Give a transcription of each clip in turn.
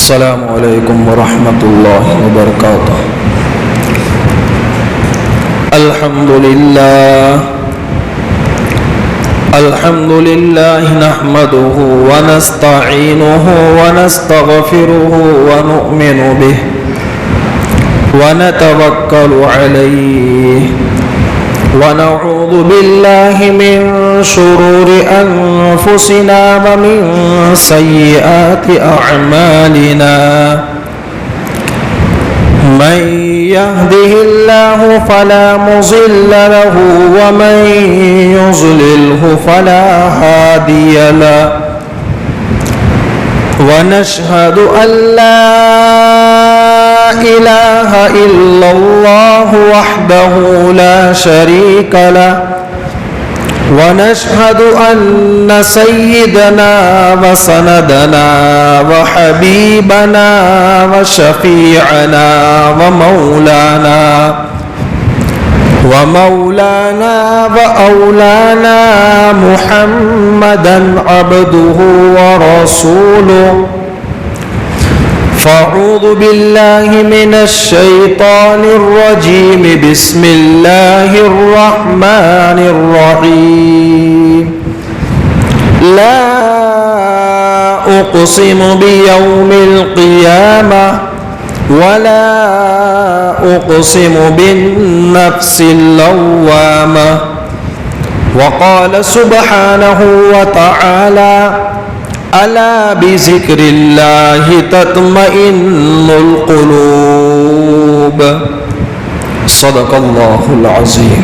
السلام علیکم ورحمۃ اللہ وبرکاتہ۔ الحمد للہ نحمده ونستعینه ونستغفره ونؤمن به ونتوکل علیہ ونعوذ باللہ من شرور انفسنا ومن سیئات اعمالنا من يهده الله فلا مضل له ومن يضلله فلا هادي له ونشهد أن لا إله إلا الله وحده لا شريك له ونشهد أن سيدنا وسندنا وحبيبنا وشفيعنا ومولانا وأولانا محمدا عبده ورسوله فأعوذ بالله من الشيطان الرجيم بسم الله الرحمن الرحيم لا أقسم بيوم القيامة ولا أقسم بالنفس اللوامة وقال سبحانه وتعالى ألا بذكر الله تطمئن القلوب صدق الله العظيم۔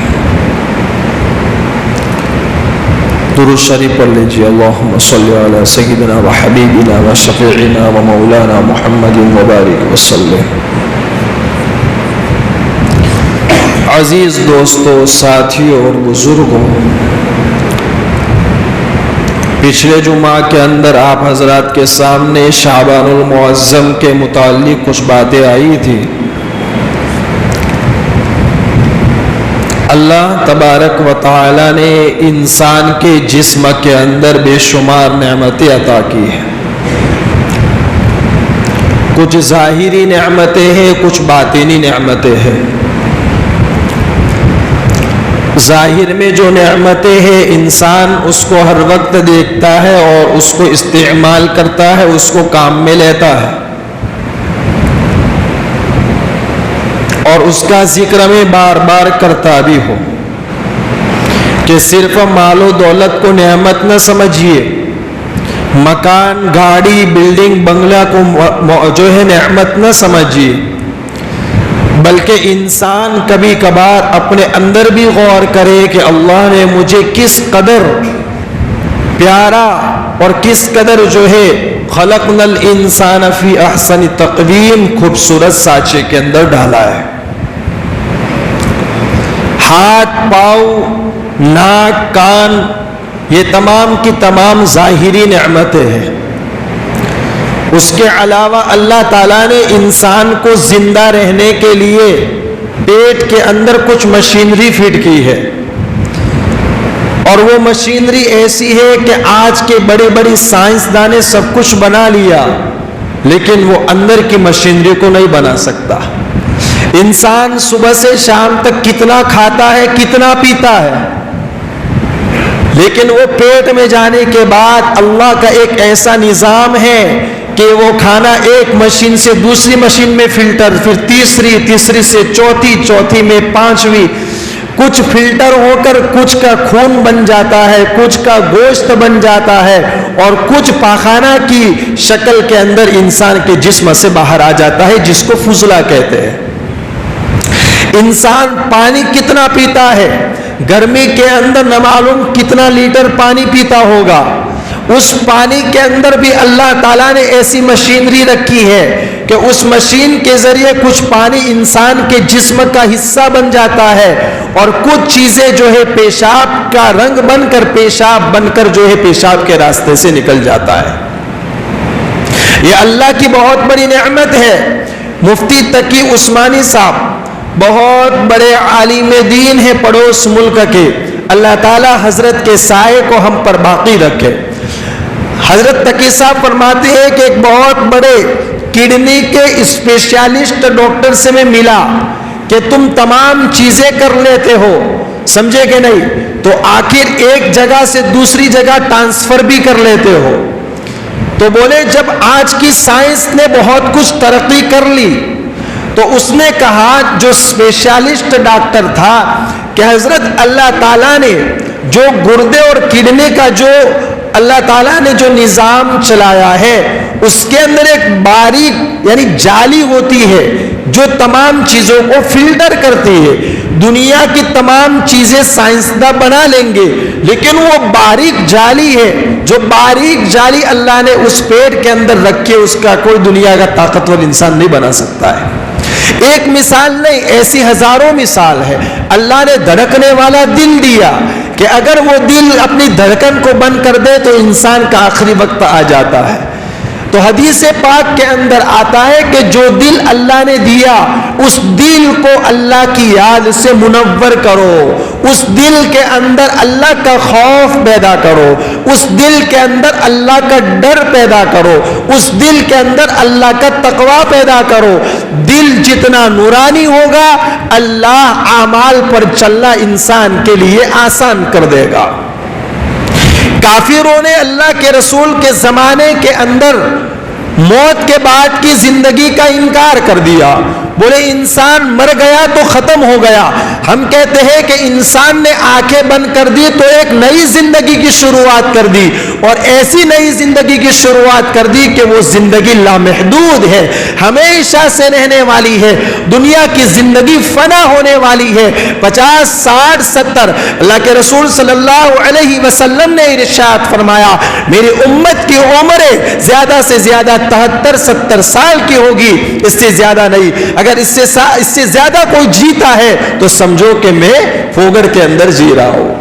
درود شریف پڑھ لیجیے۔ اللہم صلی علی سیدنا و حبیبنا و شفیعنا و مولانا محمد مبارک وسلم۔ عزیز دوستو، ساتھیوں اور بزرگوں، پچھلے جمعہ کے اندر آپ حضرات کے سامنے شعبان المعظم کے متعلق کچھ باتیں آئی تھی۔ اللہ تبارک و تعالی نے انسان کے جسم کے اندر بے شمار نعمتیں عطا کی ہیں۔ کچھ ظاہری نعمتیں ہیں، کچھ باطنی نعمتیں ہیں۔ ظاہر میں جو نعمتیں ہیں انسان اس کو ہر وقت دیکھتا ہے اور اس کو استعمال کرتا ہے، اس کو کام میں لیتا ہے، اور اس کا ذکر میں بار بار کرتا بھی ہو کہ صرف مال و دولت کو نعمت نہ سمجھیے، مکان، گاڑی، بلڈنگ، بنگلہ کو جو ہے نعمت نہ سمجھیے، بلکہ انسان کبھی کبھار اپنے اندر بھی غور کرے کہ اللہ نے مجھے کس قدر پیارا اور کس قدر جو ہے خلقنا الانسان فی احسن تقویم خوبصورت سانچے کے اندر ڈالا ہے۔ ہاتھ، پاؤں، ناک، کان، یہ تمام کی تمام ظاہری نعمتیں ہیں۔ اس کے علاوہ اللہ تعالیٰ نے انسان کو زندہ رہنے کے لیے پیٹ کے اندر کچھ مشینری فٹ کی ہے، اور وہ مشینری ایسی ہے کہ آج کے بڑے بڑے سائنسداں نے سب کچھ بنا لیا، لیکن وہ اندر کی مشینری کو نہیں بنا سکتا۔ انسان صبح سے شام تک کتنا کھاتا ہے، کتنا پیتا ہے، لیکن وہ پیٹ میں جانے کے بعد اللہ کا ایک ایسا نظام ہے کہ وہ کھانا ایک مشین سے دوسری مشین میں فلٹر، پھر تیسری سے چوتھی میں پانچویں، کچھ فلٹر ہو کر کچھ کا خون بن جاتا ہے، کچھ کا گوشت بن جاتا ہے، اور کچھ پاخانہ کی شکل کے اندر انسان کے جسم سے باہر آ جاتا ہے، جس کو فضلہ کہتے ہیں۔ انسان پانی کتنا پیتا ہے، گرمی کے اندر نہ معلوم کتنا لیٹر پانی پیتا ہوگا۔ اس پانی کے اندر بھی اللہ تعالیٰ نے ایسی مشینری رکھی ہے کہ اس مشین کے ذریعے کچھ پانی انسان کے جسم کا حصہ بن جاتا ہے، اور کچھ چیزیں جو ہے پیشاب کا رنگ بن کر پیشاب بن کر جو ہے پیشاب کے راستے سے نکل جاتا ہے۔ یہ اللہ کی بہت بڑی نعمت ہے۔ مفتی تقی عثمانی صاحب بہت بڑے عالم دین ہیں پڑوس ملک کے، اللہ تعالیٰ حضرت کے سائے کو ہم پر باقی رکھے۔ حضرت تقی صاحب فرماتے ہیں کہ ایک بہت بڑے کڈنی کے اسپیشلسٹ ڈاکٹر سے میں ملا کہ تم تمام چیزیں کر لیتے ہو، سمجھے کہ نہیں، تو آخر ایک جگہ سے دوسری جگہ ٹرانسفر بھی کر لیتے ہو. تو بولے جب آج کی سائنس نے بہت کچھ ترقی کر لی، تو اس نے کہا جو اسپیشلسٹ ڈاکٹر تھا کہ حضرت اللہ تعالیٰ نے جو گردے اور کڈنی کا جو اللہ تعالیٰ نے جو نظام چلایا ہے، اس کے اندر ایک باریک یعنی جالی ہوتی ہے جو تمام چیزوں کو فلٹر کرتی ہے. دنیا کی تمام چیزیں سائنسداں بنا لیں گے، لیکن وہ باریک جالی ہے، جو باریک جالی اللہ نے اس پیٹ کے اندر رکھے، اس کا کوئی دنیا کا طاقتور انسان نہیں بنا سکتا ہے. ایک مثال نہیں، ایسی ہزاروں مثال ہے. اللہ نے دھڑکنے والا دل دیا کہ اگر وہ دل اپنی دھڑکن کو بند کر دے تو انسان کا آخری وقت آ جاتا ہے. تو حدیث پاک کے اندر آتا ہے کہ جو دل اللہ نے دیا، اس دل کو اللہ کی یاد سے منور کرو، اس دل کے اندر اللہ کا خوف پیدا کرو، اس دل کے اندر اللہ کا ڈر پیدا کرو، اس دل کے اندر اللہ کا تقوی پیدا کرو. دل جتنا نورانی ہوگا، اللہ اعمال پر چلنا انسان کے لیے آسان کر دے گا. کافروں نے اللہ کے رسول کے زمانے کے اندر موت کے بعد کی زندگی کا انکار کر دیا. بولے انسان مر گیا تو ختم ہو گیا. ہم کہتے ہیں کہ انسان نے آنکھیں بند کر دی تو ایک نئی زندگی کی شروعات کر دی، اور ایسی نئی زندگی کی شروعات کر دی کہ وہ زندگی لامحدود ہے، ہمیشہ سے رہنے والی ہے. دنیا کی زندگی فنا ہونے والی ہے. 50 60 70 اللہ کے رسول صلی اللہ علیہ وسلم نے ارشاد فرمایا میری امت کی عمریں زیادہ سے زیادہ 73 70 سال کی ہوگی، اس سے زیادہ نہیں. اگر اس سے زیادہ کوئی جیتا ہے تو سمجھو کہ میں فوگڑ کے اندر جی رہا ہوں.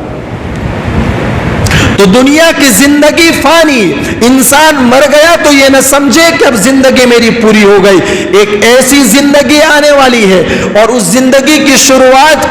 تو دنیا کی زندگی فانی، انسان مر گیا تو یہ نہ سمجھے کہ اب زندگی میری پوری ہو گئی. ایک ایسی زندگی آنے والی ہے، اور اس زندگی کی شروعات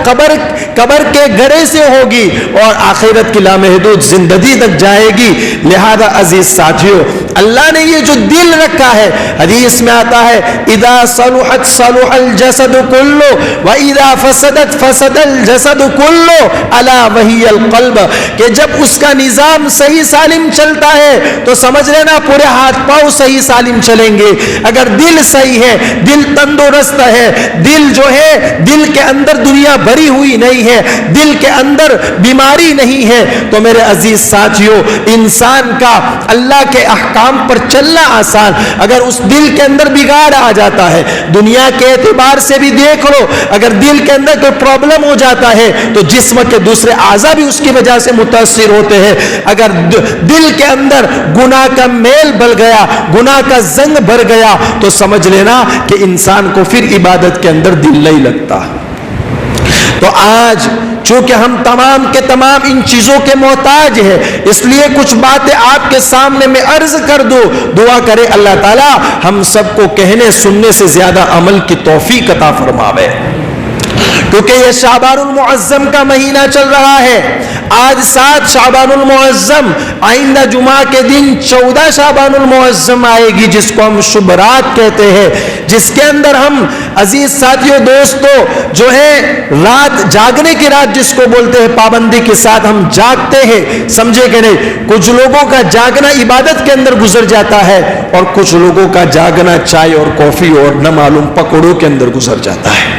قبر کے گڑھے سے ہوگی اور آخرت کی لامحدود زندگی تک جائے گی. لہذا عزیز ساتھیو، اللہ نے یہ جو دل رکھا ہے، حدیث میں آتا ہے اذا صلحت صلح الجسد كله واذا فسدت فسد الجسد كله الا وهي القلب، کہ جب اس کا نظام صحیح سالم چلتا ہے تو سمجھ لینا پورے ہاتھ پاؤں صحیح سالم چلیں گے. اگر دل صحیح ہے، دل تندرست ہے، دل جو ہے دل کے اندر دنیا بھری ہوئی نہیں ہے، دل کے اندر بیماری نہیں ہے، تو میرے عزیز ساتھیوں انسان کا اللہ کے احکام پر چلنا آسان. اگر اس دل کے اندر بگاڑ آ جاتا ہے، دنیا کے اعتبار سے بھی دیکھ لو، اگر دل کے اندر کوئی پرابلم ہو جاتا ہے تو جسم کے دوسرے اعضاء بھی اس کی وجہ سے متاثر ہوتے ہیں. اگر دل کے اندر گناہ کا میل بل گیا، گناہ کا زنگ بھر گیا، تو سمجھ لینا کہ انسان کو پھر عبادت کے اندر دل نہیں لگتا. تو آج چونکہ ہم تمام کے تمام ان چیزوں کے محتاج ہیں، اس لیے کچھ باتیں آپ کے سامنے میں عرض کر دو. دعا کرے اللہ تعالی ہم سب کو کہنے سننے سے زیادہ عمل کی توفیق عطا فرماوے. کیونکہ یہ شعبان المعظم کا مہینہ چل رہا ہے. آج 7 شعبان المعظم، آئندہ جمعہ کے دن 14 شعبان المعظم آئے گی، جس کو ہم شب رات کہتے ہیں، جس کے اندر ہم عزیز ساتھیوں دوستو جو ہے رات جاگنے کی رات جس کو بولتے ہیں، پابندی کے ساتھ ہم جاگتے ہیں. سمجھے کہ نہیں؟ کچھ لوگوں کا جاگنا عبادت کے اندر گزر جاتا ہے، اور کچھ لوگوں کا جاگنا چائے اور کافی اور نہ معلوم پکوڑوں کے اندر گزر جاتا ہے.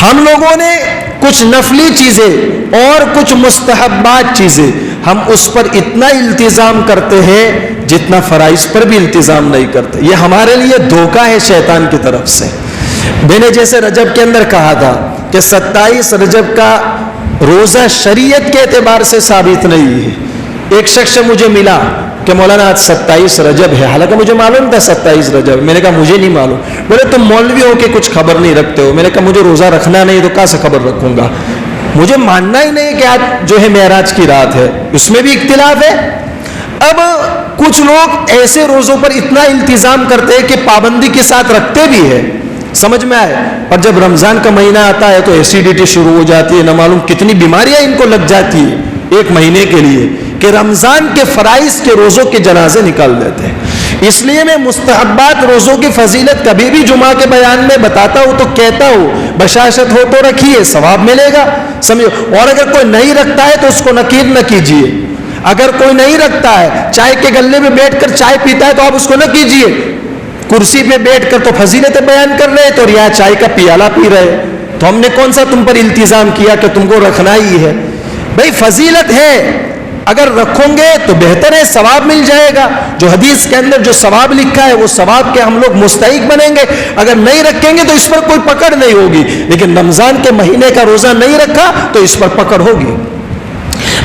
ہم لوگوں نے کچھ نفلی چیزیں اور کچھ مستحبات چیزیں ہم اس پر اتنا التزام کرتے ہیں جتنا فرائض پر بھی التزام نہیں کرتے. یہ ہمارے لیے دھوکہ ہے شیطان کی طرف سے. میں نے جیسے رجب کے اندر کہا تھا کہ 27 رجب کا روزہ شریعت کے اعتبار سے ثابت نہیں ہے. ایک شخص مجھے ملا کہ مولانا آج 27 رجب ہے، حالانکہ مجھے معلوم تھا 27 رجب. میں نے کہا مجھے نہیں معلوم. بولے تم مولوی ہو کے کچھ خبر نہیں رکھتے ہو. میں نے کہا مجھے روزہ رکھنا نہیں تو کہاں سے خبر رکھوں گا؟ مجھے ماننا ہی نہیں کہ آج جو ہے معراج کی رات ہے. اس میں بھی اختلاف ہے. اب کچھ لوگ ایسے روزوں پر اتنا التزام کرتے ہیں کہ پابندی کے ساتھ رکھتے بھی ہیں. سمجھ میں آئے؟ اور جب رمضان کا مہینہ آتا ہے تو ایسیڈیٹی شروع ہو جاتی ہے، نہ معلوم کتنی بیماریاں ان کو لگ جاتی ہے ایک مہینے کے لیے کہ رمضان کے فرائض کے روزوں کے جنازے نکال دیتے ہیں. اس لیے میں مستحبات روزوں کی فضیلت کبھی بھی جمعہ کے بیان میں بتاتا ہوں تو کہتا ہوں بشاشت ہو تو رکھیے، ثواب ملے گا، سمجھو. اور اگر کوئی نہیں رکھتا ہے تو اس کو نکیر نہ کیجیے. اگر کوئی نہیں رکھتا ہے، چائے کے گلے میں بیٹھ کر چائے پیتا ہے تو آپ اس کو نہ کیجیے. کرسی پہ بیٹھ کر تو فضیلتیں بیان کر رہے تو ریا چائے کا پیالہ پی رہے، تو ہم نے کون سا تم پر التزام کیا کہ تم کو رکھنا ہی ہے؟ بھائی فضیلت ہے، اگر رکھو گے تو بہتر ہے، ثواب مل جائے گا. جو حدیث کے اندر جو ثواب لکھا ہے وہ ثواب کے ہم لوگ مستحق بنیں گے. اگر نہیں رکھیں گے تو اس پر کوئی پکڑ نہیں ہوگی، لیکن رمضان کے مہینے کا روزہ نہیں رکھا تو اس پر پکڑ ہوگی.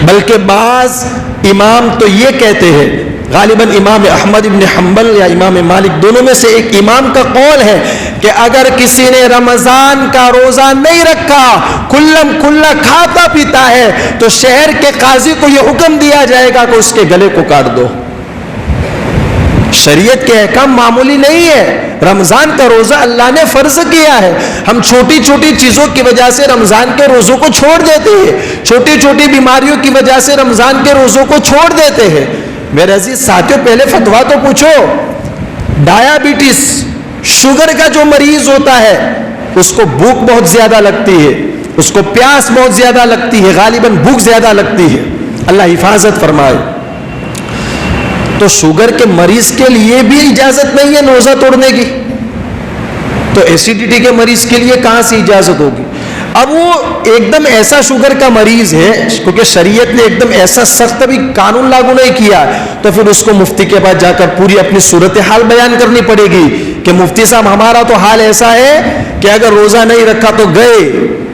بلکہ بعض امام تو یہ کہتے ہیں، غالباً امام احمد ابن حنبل یا امام مالک دونوں میں سے ایک امام کا قول ہے کہ اگر کسی نے رمضان کا روزہ نہیں رکھا، کلم کھلا کھاتا پیتا ہے، تو شہر کے قاضی کو یہ حکم دیا جائے گا کہ اس کے گلے کو کاٹ دو. شریعت کے احکام معمولی نہیں ہے. رمضان کا روزہ اللہ نے فرض کیا ہے. ہم چھوٹی چھوٹی چیزوں کی وجہ سے رمضان کے روزوں کو چھوڑ دیتے ہیں، چھوٹی چھوٹی بیماریوں کی وجہ سے رمضان کے روزوں کو چھوڑ دیتے ہیں. میرے عزیز ساتھیوں، پہلے فتویٰ تو پوچھو. ڈائبٹیز، شوگر کا جو مریض ہوتا ہے اس کو بھوک بہت زیادہ لگتی ہے، اس کو پیاس بہت زیادہ لگتی ہے، غالباً بھوک زیادہ لگتی ہے، اللہ حفاظت فرمائے. تو شوگر کے مریض کے لیے بھی اجازت نہیں ہے روزہ توڑنے کی، تو ایسیڈیٹی کے مریض کے لیے کہاں سے اجازت ہوگی؟ اب وہ ایک دم ایسا شوگر کا مریض ہے، کیونکہ شریعت نے ایک دم ایسا سخت بھی قانون لاگو نہیں کیا، تو پھر اس کو مفتی کے پاس جا کر پوری اپنی صورتحال بیان کرنی پڑے گی کہ مفتی صاحب ہمارا تو حال ایسا ہے کہ اگر روزہ نہیں رکھا تو گئے.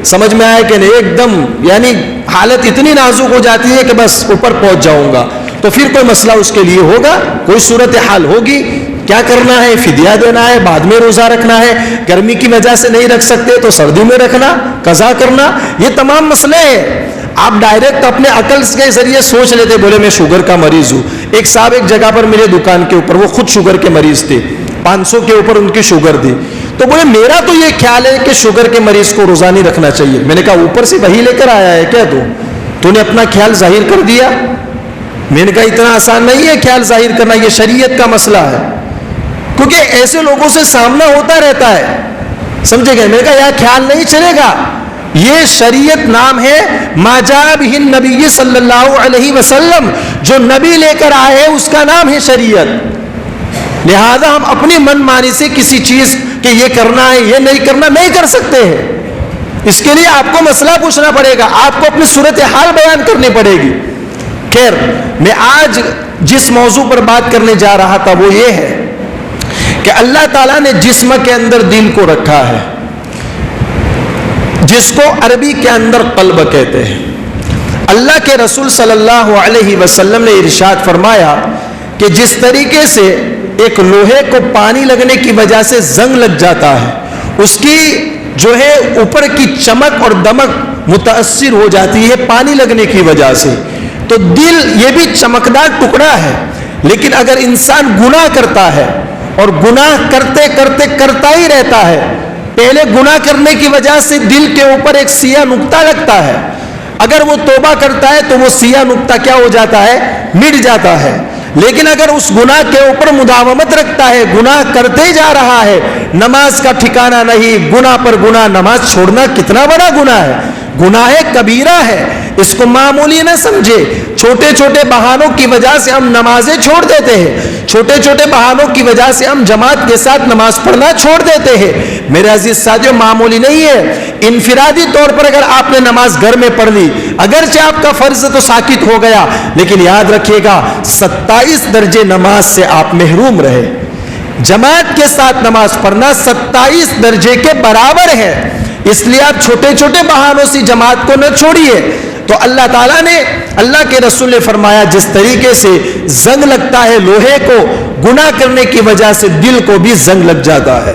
سمجھ میں آئے کہ نہیں؟ ایک دم یعنی حالت اتنی نازک ہو جاتی ہے کہ بس اوپر پہنچ جاؤں گا. تو پھر کوئی مسئلہ اس کے لیے ہوگا، کوئی صورتحال ہوگی، کیا کرنا ہے؟ فدیہ دینا ہے، بعد میں روزہ رکھنا ہے، گرمی کی وجہ سے نہیں رکھ سکتے تو سردی میں رکھنا، قضا کرنا، یہ تمام مسئلے ہیں. آپ ڈائریکٹ اپنے عقل کے ذریعے سوچ لیتے، بولے میں شوگر کا مریض ہوں. ایک صاحب ایک جگہ پر میرے دکان کے اوپر، وہ خود شوگر کے مریض تھے، 500 کے اوپر ان کی شوگر تھی. تو بولے میرا تو یہ خیال ہے کہ شوگر کے مریض کو روزہ نہیں رکھنا چاہیے. میں نے کہا اوپر سے وہی لے کر آیا ہے کیا تو نے اپنا خیال ظاہر کر دیا؟ میں نے کہا اتنا آسان نہیں ہے خیال ظاہر کرنا، یہ شریعت کا مسئلہ ہے. کیونکہ ایسے لوگوں سے سامنا ہوتا رہتا ہے، سمجھے گئے؟ میں نے کہا یار خیال نہیں چلے گا، یہ شریعت نام ہے ما جاء بہ النبی صلی اللہ علیہ وسلم، جو نبی لے کر آئے ہیں اس کا نام ہے شریعت. لہذا ہم اپنی من مانی سے کسی چیز کہ یہ کرنا ہے یہ نہیں کرنا نہیں کر سکتے ہیں. اس کے لیے آپ کو مسئلہ پوچھنا پڑے گا، آپ کو اپنی صورتحال بیان کرنی پڑے گی. خیر، میں آج جس موضوع پر بات کرنے جا رہا تھا وہ یہ ہے کہ اللہ تعالیٰ نے جسم کے اندر دل کو رکھا ہے، جس کو عربی کے اندر قلب کہتے ہیں. اللہ کے رسول صلی اللہ علیہ وسلم نے ارشاد فرمایا کہ جس طریقے سے ایک لوہے کو پانی لگنے کی وجہ سے زنگ لگ جاتا ہے، اس کی جو ہے اوپر کی چمک اور دمک متاثر ہو جاتی ہے پانی لگنے کی وجہ سے، تو دل یہ بھی چمکدار ٹکڑا ہے. لیکن اگر انسان گناہ کرتا ہے اور گناہ کرتے کرتے کرتا ہی رہتا ہے، پہلے گناہ کرنے کی وجہ سے دل کے اوپر ایک سیاہ نقطہ لگتا ہے، اگر وہ توبہ کرتا ہے تو وہ سیاہ نقطہ کیا ہو جاتا ہے؟ مٹ جاتا ہے. لیکن اگر اس گناہ کے اوپر مداومت رکھتا ہے، گناہ کرتے جا رہا ہے، نماز کا ٹھکانہ نہیں، گناہ پر گناہ، نماز چھوڑنا کتنا بڑا گناہ ہے، گناہ کبیرہ ہے، اس کو معمولی نہ سمجھے. چھوٹے چھوٹے بہانوں کی وجہ سے ہم نمازیں چھوڑ دیتے ہیں، چھوٹے چھوٹے بہانوں کی وجہ سے ہم جماعت کے ساتھ نماز پڑھنا چھوڑ دیتے ہیں. میرے عزیز ساتھیوں، معمولی نہیں ہے. انفرادی طور پر اگر آپ نے نماز گھر میں پڑھ لی، اگرچہ آپ کا فرض تو ساقط ہو گیا، لیکن یاد رکھیے گا 27 درجے نماز سے آپ محروم رہے. جماعت کے ساتھ نماز پڑھنا 27 درجے کے برابر ہے. اس لیے آپ چھوٹے چھوٹے بہانوں سے جماعت کو نہ چھوڑیے. تو اللہ تعالیٰ نے، اللہ کے رسول نے فرمایا جس طریقے سے زنگ لگتا ہے لوہے کو، گناہ کرنے کی وجہ سے دل کو بھی زنگ لگ جاتا ہے.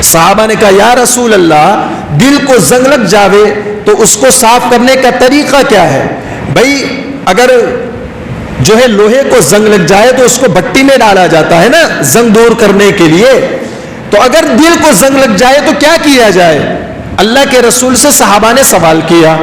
صحابہ نے کہا یا رسول اللہ، دل کو زنگ لگ جاوے تو اس کو صاف کرنے کا طریقہ کیا ہے؟ بھائی اگر جو ہے لوہے کو زنگ لگ جائے تو اس کو بھٹی میں ڈالا جاتا ہے نا زنگ دور کرنے کے لیے. تو اگر دل کو زنگ لگ جائے تو کیا کیا جائے؟ اللہ کے رسول سے صحابہ نے سوال کیا.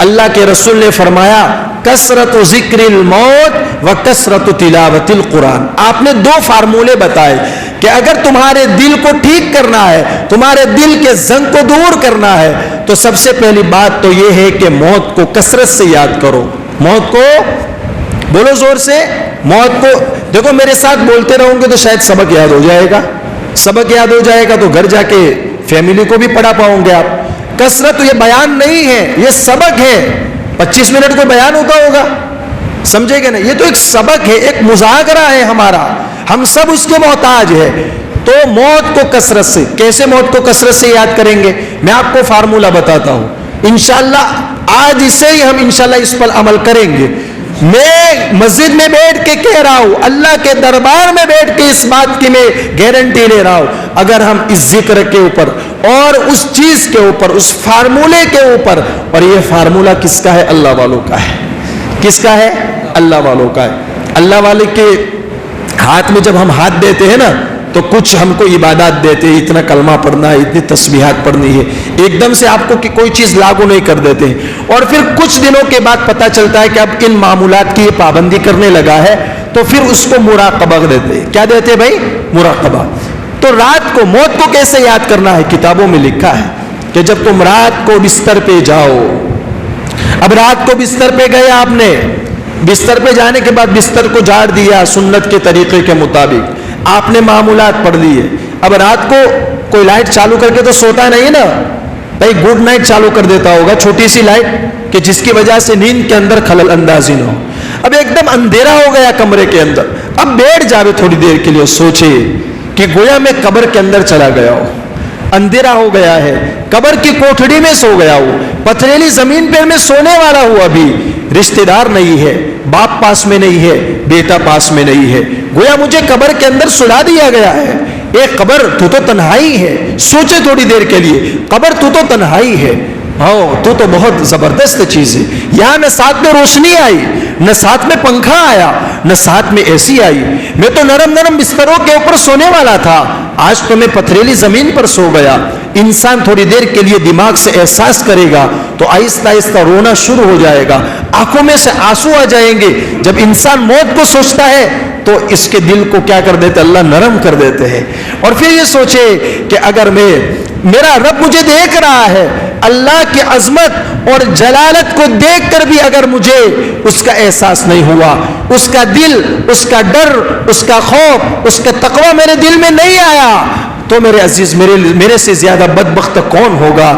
اللہ کے رسول نے فرمایا کثرت ذکر الموت و کثرت تلاوت القرآن. آپ نے دو فارمولے بتائے کہ اگر تمہارے دل کو ٹھیک کرنا ہے, تمہارے دل کے زنگ کو دور کرنا ہے, تو سب سے پہلی بات تو یہ ہے کہ موت کو کثرت سے یاد کرو. موت کو بولو زور سے, موت کو. دیکھو میرے ساتھ بولتے رہوں گے تو شاید سبق یاد ہو جائے گا, سبق یاد ہو جائے گا تو گھر جا کے فیملی کو بھی پڑھا پاؤں گے آپ. کثرت یہ بیان نہیں ہے, یہ سبق ہے. 25 منٹ کو بیان ہوتا ہوگا, سمجھے گا نا, یہ تو ایک سبق ہے, ایک مذاکرہ ہے ہمارا, ہم سب اس کے محتاج ہے. تو موت کو کثرت سے, کیسے موت کو کثرت سے یاد کریں گے؟ میں آپ کو فارمولہ بتاتا ہوں, انشاءاللہ آج سے ہی ہم انشاءاللہ اس پر عمل کریں گے. میں مسجد میں بیٹھ کے کہہ رہا ہوں, اللہ کے دربار میں بیٹھ کے اس بات کی میں گارنٹی لے رہا ہوں, اگر ہم اس ذکر کے اوپر اور اس چیز کے اوپر, اس فارمولے کے اوپر, اور یہ فارمولہ کس کا ہے؟ اللہ والوں کا ہے. کس کا ہے؟ اللہ والوں کا ہے. اللہ والے کے ہاتھ میں جب ہم ہاتھ دیتے ہیں نا تو کچھ ہم کو عبادات دیتے ہیں, اتنا کلمہ پڑھنا ہے, اتنی تسبیحات پڑھنی ہے, ایک دم سے آپ کو کوئی چیز لاگو نہیں کر دیتے ہیں, اور پھر کچھ دنوں کے بعد پتہ چلتا ہے کہ اب ان معمولات کی یہ پابندی کرنے لگا ہے, تو پھر اس کو مراقبہ دیتے ہیں. کیا دیتے ہیں بھائی؟ مراقبہ. تو رات کو موت کو کیسے یاد کرنا ہے؟ کتابوں میں لکھا ہے کہ جب تم رات کو بستر پہ جاؤ, اب رات کو بستر پہ گئے, آپ نے بستر پہ جانے کے بعد بستر کو جھاڑ دیا سنت کے طریقے کے مطابق, آپ نے معمولات پڑھ لیے. اب رات کو کوئی لائٹ چالو کر کے تو سوتا نہیں نا بھائی, گڈ نائٹ چالو کر دیتا ہوگا, چھوٹی سی لائٹ کہ جس کی وجہ سے نیند کے اندر خلل اندازی نہ ہو. اب ایک دم اندھیرا ہو گیا کمرے کے اندر, اب بیٹھ جاوے تھوڑی دیر کے لیے, سوچے کہ گویا میں قبر کے اندر چلا گیا ہوں, اندھیرا ہو گیا ہے, قبر کی کوٹھڑی میں سو گیا ہوں, پتھریلی زمین پہ میں سونے والا ہوں, ابھی رشتہ دار نہیں ہے, باپ پاس میں نہیں ہے, بیٹا پاس میں نہیں ہے, گویا مجھے قبر کے اندر سلا دیا گیا ہے. ایک قبر تو تنہائی ہے, سوچے تھوڑی دیر کے لیے, قبر تو تنہائی ہے, ہاں تو بہت زبردست چیز ہے. یہاں نہ ساتھ میں روشنی آئی, نہ ساتھ میں پنکھا آیا, نہ ساتھ میں اے سی آئی, میں تو نرم نرم بستروں کے اوپر سونے والا تھا, آج تو میں پتھریلی زمین پر سو گیا. انسان تھوڑی دیر کے لیے دماغ سے احساس کرے گا تو آہستہ آہستہ رونا شروع ہو جائے گا, آنکھوں میں سے آنسو آ جائیں گے. جب انسان موت کو سوچتا ہے تو اس کے دل کو کیا کر دیتے؟ اللہ نرم کر دیتے ہیں. اور پھر یہ سوچے کہ اگر میرا رب مجھے دیکھ رہا ہے, اللہ کی عظمت اور جلالت کو دیکھ کر بھی اگر مجھے اس کا احساس نہیں ہوا, اس کا دل, اس کا ڈر, اس کا خوف, اس کا تقوی میرے دل میں نہیں آیا, تو میرے عزیز میرے سے زیادہ بدبخت کون ہوگا؟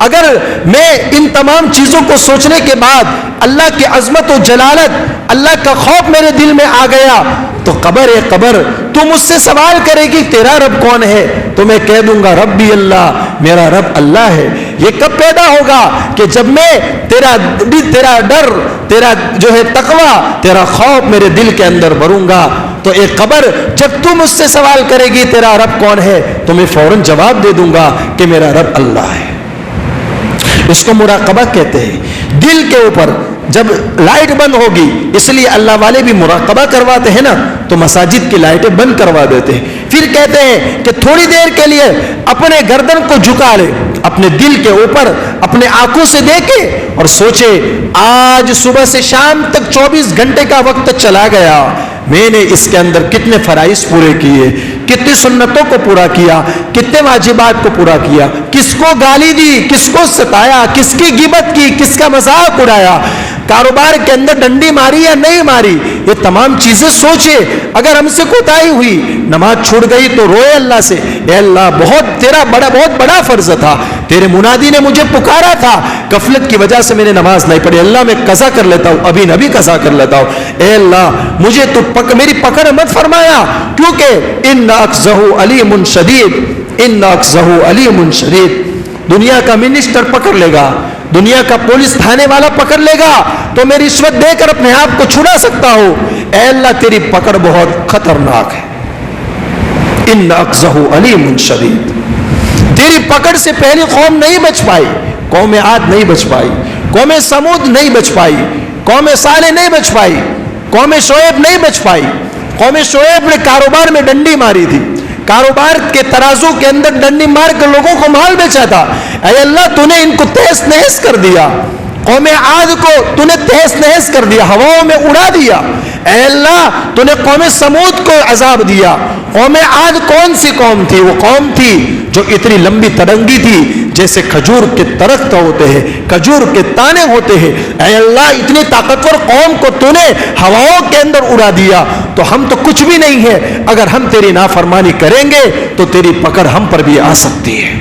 اگر میں ان تمام چیزوں کو سوچنے کے بعد اللہ کی عظمت و جلالت, اللہ کا خوف میرے دل میں آ گیا, تو قبر ہے قبر, تو مجھ سے سوال کرے گی تیرا رب کون ہے, تو میں کہہ دوں گا ربی اللہ, میرا رب اللہ ہے. یہ کب پیدا ہوگا؟ کہ جب میں تیرا ڈر, تیرا جو ہے تقوی, تیرا خوف میرے دل کے اندر بھروں گا. تو ایک قبر جب تو مجھ سے سوال کرے گی تیرا رب کون ہے, تو میں فوراً جواب دے دوں گا کہ میرا رب اللہ ہے. اس کو مراقبہ کہتے ہیں. دل کے اوپر جب لائٹ بند ہوگی, اس لیے اللہ والے بھی مراقبہ کرواتے ہیں نا, تو مساجد کی لائٹیں بند کروا دیتے ہیں. پھر کہتے ہیں کہ تھوڑی دیر کے لیے اپنے گردن کو جھکا لے, اپنے دل کے اوپر اپنے آنکھوں سے دیکھے اور سوچے آج صبح سے شام تک 24 گھنٹے کا وقت چلا گیا, میں نے اس کے اندر کتنے فرائض پورے کیے, کتنی سنتوں کو پورا کیا, کتنے واجبات کو پورا کیا, کس کو گالی دی, کس کو ستایا, کس کی غیبت کی, کس کا مذاق اڑایا, کاروبار کے اندر ڈنڈی ماری یا نہیں ماری, یہ تمام چیزیں سوچے. اگر ہم سے کوتاہی ہوئی, نماز چھوڑ گئی, تو روئے اللہ سے, اے اللہ بہت بڑا فرض تھا, تیرے منادی نے مجھے پکارا تھا, غفلت کی وجہ سے میں نے نماز نہیں پڑھی, اللہ میں قضا کر لیتا ہوں, ابھی نبی قضا کر لیتا ہوں. اے اللہ مجھے تو میری پکڑ مت فرمایا, کیونکہ ان اخذہ علیم شدید, ان اخذہ علیم شدید. دنیا کا منسٹر پکڑ لے گا, دنیا کا پولیس تھانے والا پکڑ لے گا, تو میں رشوت دے کر اپنے آپ کو چھڑا سکتا ہوں. اے اللہ تیری پکڑ بہت خطرناک ہے. ان اخذہ علیم شدید. تیری پکڑ سے پہلی قوم نہیں بچ پائی, قوم عاد نہیں بچ پائی, قوم سمود نہیں بچ پائی, قوم صالح نہیں بچ پائی, قوم شعیب نہیں بچ پائی. قوم شعیب نے کاروبار میں ڈنڈی ماری تھی, کاروبار کے ترازو کے اندر ڈنڈی مار کر لوگوں کو مال بیچا تھا. اے اللہ تو نے ان کو تہس نہس کر دیا, قوم عاد کو تو نے تہس نہس کر دیا، ہواؤں میں اڑا دیا۔ اے اللہ تو نے قوم سمود کو عذاب دیا۔ قوم عاد کون سی قوم تھی؟ وہ قوم تھی جو اتنی لمبی ترنگی تھی جیسے کھجور کے درخت ہوتے ہیں، کھجور کے تانے ہوتے ہیں۔ اے اللہ اتنی طاقتور قوم کو تو نے ہواؤں کے اندر اڑا دیا، تو ہم تو کچھ بھی نہیں ہے، اگر ہم تیری نافرمانی کریں گے تو تیری پکڑ ہم پر بھی آ سکتی ہے۔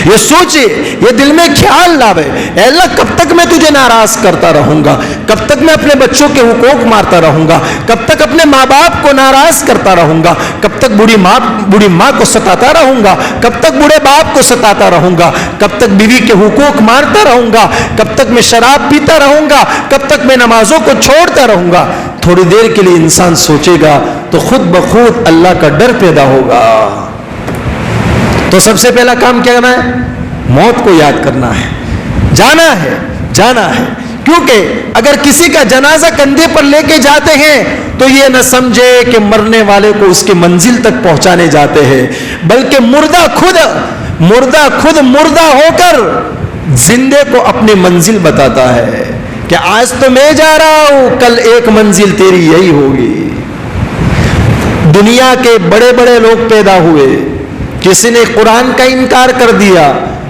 یہ سوچے، یہ دل میں خیال لاوے، اے اللہ کب تک میں تجھے ناراض کرتا رہوں گا؟ کب تک میں اپنے بچوں کے حقوق مارتا رہوں گا؟ کب تک اپنے ماں باپ کو ناراض کرتا رہوں گا؟ کب تک بوڑھی ماں کو ستاتا رہوں گا؟ کب تک بوڑھے باپ کو ستاتا رہوں گا؟ کب تک بیوی کے حقوق مارتا رہوں گا؟ کب تک میں شراب پیتا رہوں گا؟ کب تک میں نمازوں کو چھوڑتا رہوں گا؟ تھوڑی دیر کے لیے انسان سوچے گا تو خود بخود اللہ کا ڈر پیدا ہوگا۔ تو سب سے پہلا کام کیا کرنا ہے؟ موت کو یاد کرنا ہے، جانا ہے، جانا ہے۔ کیونکہ اگر کسی کا جنازہ کندھے پر لے کے جاتے ہیں تو یہ نہ سمجھے کہ مرنے والے کو اس کی منزل تک پہنچانے جاتے ہیں، بلکہ مردہ خود مردہ ہو کر زندے کو اپنی منزل بتاتا ہے کہ آج تو میں جا رہا ہوں، کل ایک منزل تیری یہی ہوگی۔ دنیا کے بڑے بڑے لوگ پیدا ہوئے، کسی نے قرآن کا انکار کر دیا،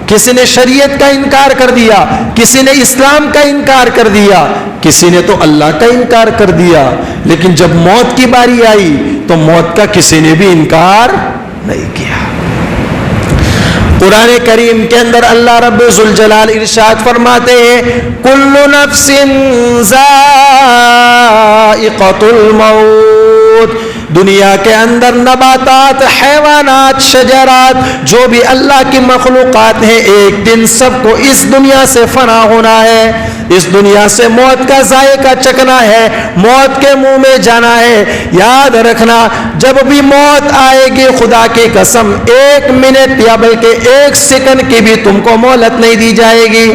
کسی نے شریعت کا انکار کر دیا، کسی نے اسلام کا انکار کر دیا، کسی نے تو اللہ کا انکار کر دیا، لیکن جب موت کی باری آئی تو موت کا کسی نے بھی انکار نہیں کیا۔ قرآن کریم کے اندر اللہ رب ذوالجلال ارشاد فرماتے ہیں کل نفس ذائقۃ الموت، دنیا کے اندر نباتات، حیوانات، شجرات، جو بھی اللہ کی مخلوقات ہیں، ایک دن سب کو اس دنیا سے فنا ہونا ہے، اس دنیا سے موت کا ذائقہ چکنا ہے، موت کے منہ میں جانا ہے۔ یاد رکھنا جب بھی موت آئے گی، خدا کی قسم 1 منٹ یا بلکہ 1 سیکنڈ کی بھی تم کو مہلت نہیں دی جائے گی۔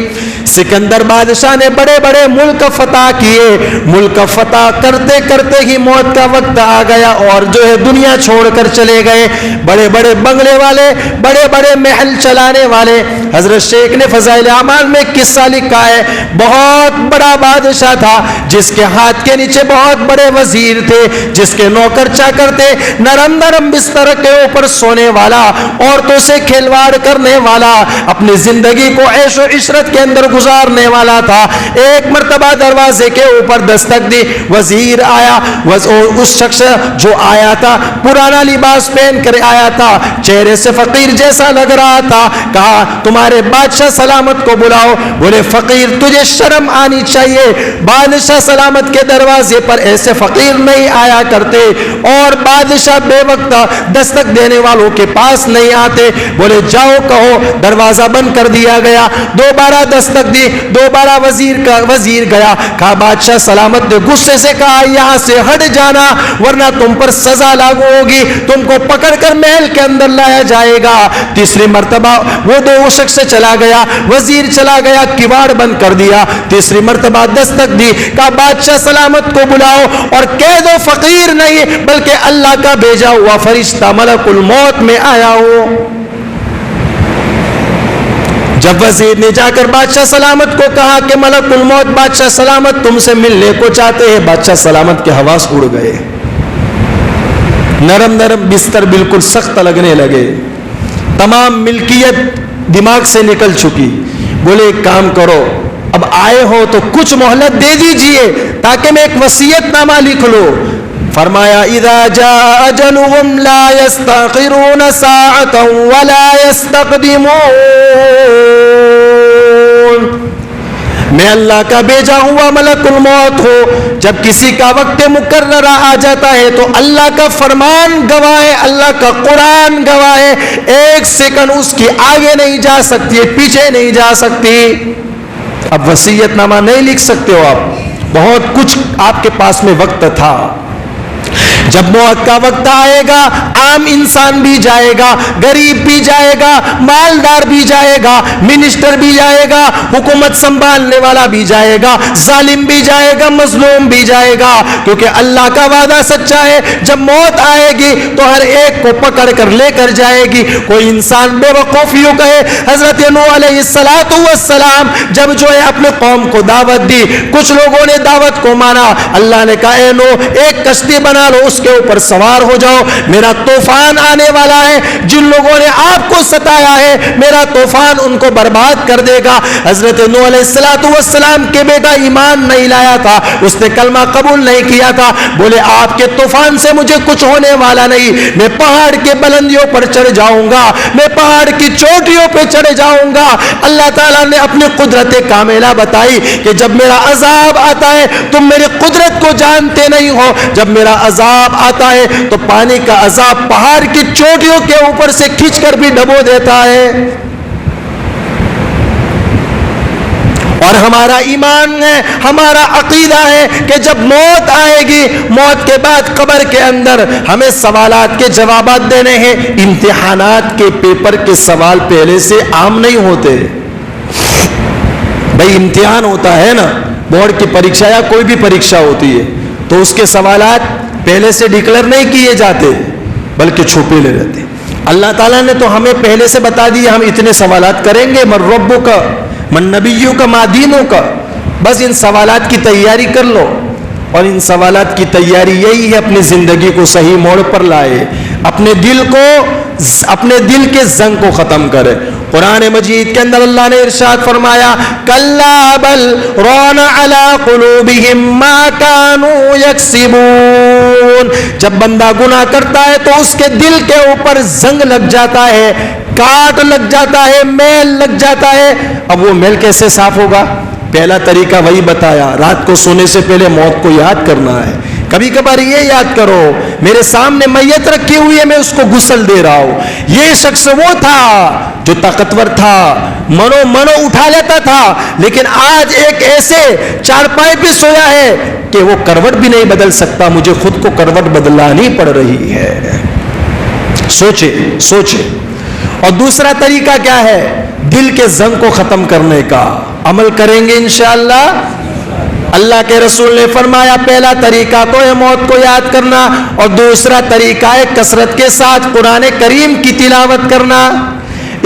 سکندر بادشاہ نے بڑے بڑے ملک فتح کیے، ملک فتح کرتے کرتے ہی موت کا وقت آ گیا اور جو ہے دنیا چھوڑ کر چلے گئے۔ بڑے بڑے بنگلے والے، بڑے بڑے محل چلانے والے، حضرت شیخ نے فضائل اعمال میں قصہ لکھا ہے، بہت بڑا بادشاہ تھا جس کے ہاتھ کے نیچے بہت بڑے وزیر تھے، جس کے نوکر چاکر تھے، نرم نرم بستر کے اوپر سونے والا، عورتوں سے کھلواڑ کرنے والا، اپنی زندگی کو عیش و عشرت کے اندر گزارنے والا تھا۔ ایک مرتبہ دروازے کے اوپر دستک دی، وزیر آیا، اس شخص جو آیا تھا پرانا لباس پہن کر آیا تھا، چہرے سے فقیر جیسا لگ رہا تھا، کہا تمہارے بادشاہ سلامت کو بلاؤ۔ بولے فقیر تجھے شرم آنی چاہیے، بادشاہ سلامت کے دروازے پر ایسے فقیر نہیں آیا کرتے، اور بادشاہ بے وقت دستک دینے والوں کے پاس نہیں آتے۔ بولے جاؤ کہو، دروازہ بند کر دیا گیا، دوبارہ دستک دی، دوبارہ وزیر گیا، کہا بادشاہ سلامت نے غصے سے کہا یہاں سے ہٹ جانا ورنہ تم پر سزا لاگو ہوگی، تم کو پکڑ کر محل کے اندر لایا جائے گا۔ تیسری مرتبہ وہ شخص چلا گیا، وزیر چلا گیا، کواڑ بند کر دیا۔ تیسری مرتبہ دستک دی، کہا بادشاہ سلامت کو بلاؤ اور کہہ دو فقیر نہیں بلکہ اللہ کا بھیجا ہوا فرشتہ ملک الموت میں آیا ہو۔ جب وزیر نے جا کر بادشاہ سلامت کو کہا کہ ملک الموت بادشاہ سلامت تم سے ملنے کو چاہتے ہیں، بادشاہ سلامت کے حواس اڑ گئے، نرم نرم بستر بالکل سخت لگنے لگے، تمام ملکیت دماغ سے نکل چکی۔ بولے ایک کام کرو، اب آئے ہو تو کچھ مہلت دے دیجئے تاکہ میں ایک وصیت نامہ لکھ لوں۔ فرمایا اذا جاء اجلهم لا يستأخرون ساعة ولا يستقدمون، میں اللہ کا بھیجا ہوا ملک الموت ہو، جب کسی کا وقت مقررہ آ جاتا ہے تو اللہ کا فرمان گواہ ہے، اللہ کا قرآن گواہ ہے، 1 سیکنڈ اس کی آگے نہیں جا سکتی، پیچھے نہیں جا سکتی۔ اب وصیت نامہ نہیں لکھ سکتے ہو آپ، بہت کچھ آپ کے پاس میں وقت تھا۔ جب موت کا وقت آئے گا عام انسان بھی جائے گا, غریب بھی جائے گا, مالدار بھی جائے گا, منسٹر بھی جائے گا, حکومت سنبھالنے والا بھی جائے گا, ظالم بھی جائے گا, مظلوم بھی جائے گا, کیونکہ اللہ کا وعدہ سچا ہے. جب موت آئے گی تو ہر ایک کو پکڑ کر لے کر جائے گی. کوئی انسان بے وقوف یوں کہے, حضرت نوح علیہ السلام جب جو ہے اپنے قوم کو دعوت دی, کچھ لوگوں نے دعوت کو مانا, اللہ نے کہا اے نوح ایک کشتی بنا لو, اس کے اوپر سوار ہو جاؤ, میرا طوفان آنے والا ہے, جن لوگوں نے آپ کو ستایا ہے میرا طوفان ان کو برباد کر دے گا. حضرت نوح علیہ السلام کے بیٹا ایمان نہیں لایا تھا, اس نے کلمہ قبول نہیں کیا تھا, بولے آپ کے طوفان سے مجھے کچھ ہونے والا نہیں, میں پہاڑ کے بلندیوں پر چڑھ جاؤں گا, میں پہاڑ کی چوٹیوں پہ چڑھ جاؤں گا. اللہ تعالیٰ نے اپنی قدرت کاملہ بتائی کہ جب میرا عذاب آتا ہے تم میری قدرت کو جانتے نہیں ہو, جب میرا عذاب آتا ہے تو پانی کا عذاب پہاڑ کی چوٹیوں کے اوپر سے کھینچ کر بھی ڈبو دیتا ہے. اور ہمارا ایمان ہے, ہمارا عقیدہ ہے کہ جب موت آئے گی, موت کے بعد قبر کے اندر ہمیں سوالات کے جوابات دینے ہیں. امتحانات کے پیپر کے سوال پہلے سے عام نہیں ہوتے. بھئی امتحان ہوتا ہے نا, بورڈ کی پریکشا یا کوئی بھی پریکشا ہوتی ہے, تو اس کے سوالات پہلے سے ڈکلیئر نہیں کیے جاتے بلکہ چھپے لے رہتے. اللہ تعالیٰ نے تو ہمیں پہلے سے بتا دیا ہم اتنے سوالات کریں گے, من ربوں کا, من نبیوں کا, ما دینوں کا. بس ان سوالات کی تیاری کر لو, اور ان سوالات کی تیاری یہی ہے اپنی زندگی کو صحیح موڑ پر لائے, اپنے دل کے زنگ کو ختم کرے. قرآن مجید کے اندر اللہ نے ارشاد فرمایا کلا بل ران علی قلوبہم ما کانوا یکسبون. جب بندہ گناہ کرتا ہے تو اس کے دل کے اوپر زنگ لگ جاتا ہے, کاٹ لگ جاتا ہے, میل لگ جاتا ہے. اب وہ میل کیسے صاف ہوگا؟ پہلا طریقہ وہی بتایا, رات کو سونے سے پہلے موت کو یاد کرنا ہے. کبھی کبھار یہ یاد کرو میرے سامنے میت رکھی ہوئی ہے, میں اس کو غسل دے رہا ہوں. یہ شخص وہ تھا جو طاقتور تھا, منو اٹھا لیتا تھا, لیکن آج ایک ایسے چارپائی پہ سویا ہے کہ وہ کروٹ بھی نہیں بدل سکتا, مجھے خود کو کروٹ بدلانی پڑ رہی ہے. سوچے. اور دوسرا طریقہ کیا ہے؟ دل کے زنگ کو ختم کرنے کا. عمل کریں گے انشاءاللہ. اللہ کے رسول نے فرمایا پہلا طریقہ تو ہے موت کو یاد کرنا, اور دوسرا طریقہ ہے کثرت کے ساتھ قرآن کریم کی تلاوت کرنا.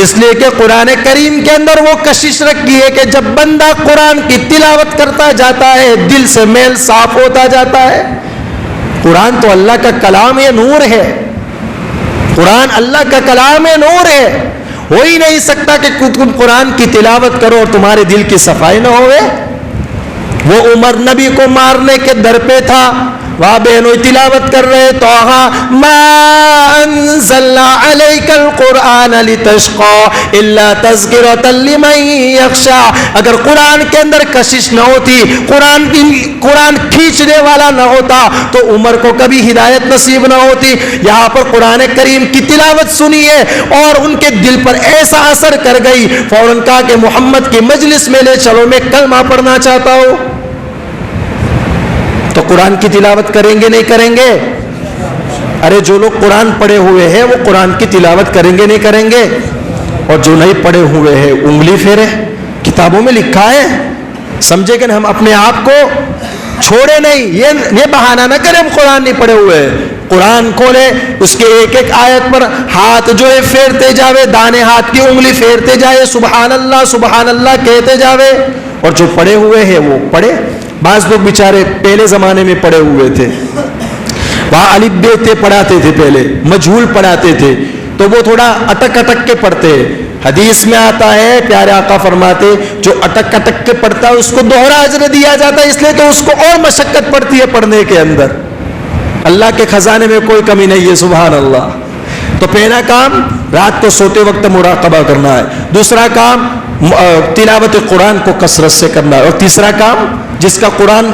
اس لیے کہ قرآن کریم کے اندر وہ کشش رکھی ہے کہ جب بندہ قرآن کی تلاوت کرتا جاتا ہے دل سے میل صاف ہوتا جاتا ہے. قرآن تو اللہ کا کلام ہے, نور ہے. قرآن اللہ کا کلام ہے, نور ہے. ہو ہی نہیں سکتا کہ تم قرآن کی تلاوت کرو اور تمہارے دل کی صفائی نہ ہوئے. وہ عمر نبی کو مارنے کے در پہ تھا, وہاں بہنوں تلاوت کر رہے تو ما انزلنا علیک القرآن لتشقى الا تذکرۃ لمن یخشى. اگر قرآن کے اندر کشش نہ ہوتی, قرآن کھینچنے والا نہ ہوتا تو عمر کو کبھی ہدایت نصیب نہ ہوتی. یہاں پر قرآن کریم کی تلاوت سنی ہے اور ان کے دل پر ایسا اثر کر گئی, فوراً کہا کہ محمد کی مجلس میں لے چلو, میں کلمہ پڑھنا چاہتا ہوں. تو قرآن کی تلاوت کریں گے نہیں کریں گے؟ ارے جو لوگ قرآن پڑھے ہوئے ہیں وہ قرآن کی تلاوت کریں گے نہیں کریں گے؟ اور جو نہیں پڑھے ہوئے ہیں انگلی پھیرے. کتابوں میں لکھا ہے, سمجھے کہ ہم اپنے آپ کو چھوڑے نہیں. یہ بہانہ نہ کریں ہم قرآن نہیں پڑھے ہوئے. قرآن کھولے, اس کے ایک ایک آیت پر ہاتھ جو ہے پھیرتے جاوے, دانے ہاتھ کی انگلی پھیرتے جائے, سبحان اللہ کہتے جاوے. اور جو پڑھے ہوئے ہیں وہ پڑھے. بعض لوگ بیچارے پہلے زمانے میں پڑھے ہوئے تھے, وہاں الف بے تے پڑھاتے تھے, پہلے مجہول پڑھاتے تھے, تو وہ تھوڑا اٹک کے پڑھتے. حدیث میں آتا ہے پیارے آقا فرماتے جو اٹک کے پڑھتا ہے اس کو دوہرا اجر دیا جاتا ہے, اس لیے کہ اس کو اور مشقت پڑتی ہے پڑھنے کے اندر. اللہ کے خزانے میں کوئی کمی نہیں ہے, سبحان اللہ. تو پہلا کام رات کو سوتے وقت مراقبہ کرنا ہے. دوسرا کام تلاوت قرآن کو کثرت سے کرنا ہے. اور تیسرا کام جس کا قرآن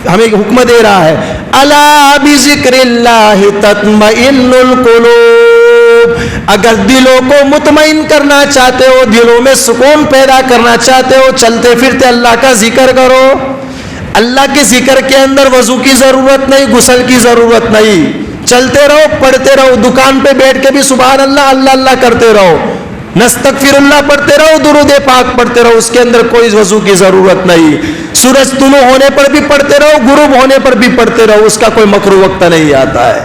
ہمیں حکم دے رہا ہے, الا بذکر اللہ تطمئن القلوب. اگر دلوں کو مطمئن کرنا چاہتے ہو, دلوں میں سکون پیدا کرنا چاہتے ہو, چلتے پھرتے اللہ کا ذکر کرو. اللہ کے ذکر کے اندر وضو کی ضرورت نہیں, غسل کی ضرورت نہیں. چلتے رہو، پڑھتے رہو، دکان پہ بیٹھ کے بھی سبحان اللہ اللہ اللہ کرتے رہو، نستغفر اللہ پڑھتے رہو، درود پاک پڑھتے رہو، اس کے اندر کوئی وضو کی ضرورت نہیں. سورج طلوع ہونے پر بھی پڑھتے رہو، غروب ہونے پر بھی پڑھتے رہو، اس کا کوئی مکروہ وقت نہیں آتا ہے.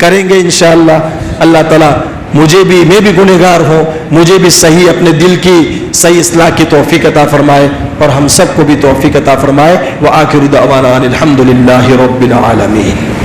کریں گے انشاءاللہ. اللہ تعالیٰ مجھے بھی، میں بھی گنہگار ہوں، مجھے بھی صحیح اپنے دل کی صحیح اصلاح کی توفیق عطا فرمائے، اور ہم سب کو بھی توفیق عطا فرمائے. وآخر دعوانا ان الحمد للہ رب العالمین.